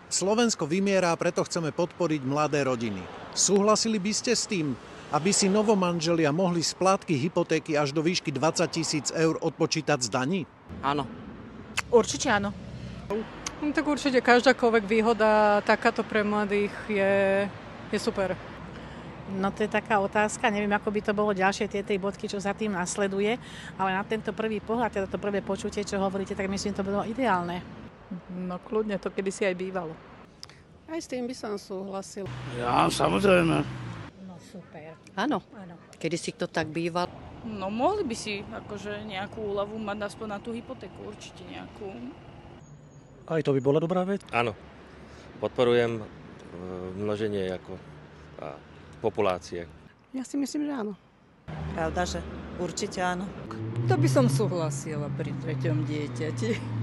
Slovensko vymiera, preto chceme podporiť mladé rodiny. Súhlasili by ste s tým, aby si novomanželia mohli splátky hypotéky až do výšky 20 000 eur odpočítať z daní? Áno. Určite áno. No, tak určite každákoľvek výhoda takáto pre mladých je super. No to je taká otázka, neviem, ako by to bolo ďalšie tie bodky, čo za tým nasleduje, ale na tento prvý pohľad, teda to prvé počutie, čo hovoríte, tak myslím, to bolo ideálne. No kľudne, to kedysi aj bývalo. Aj s tým by som súhlasil. Ja, samozrejme. No super. Áno. Áno. Kedy si to tak býval? No mohli by si akože nejakú úľavu mať aspoň na tú hypotéku, určite nejakú. Aj to by bola dobrá vec? Áno. Podporujem množenie ako populácie. Ja si myslím, že áno. Pravda, že určite áno. To by som súhlasila pri 3. dieťati.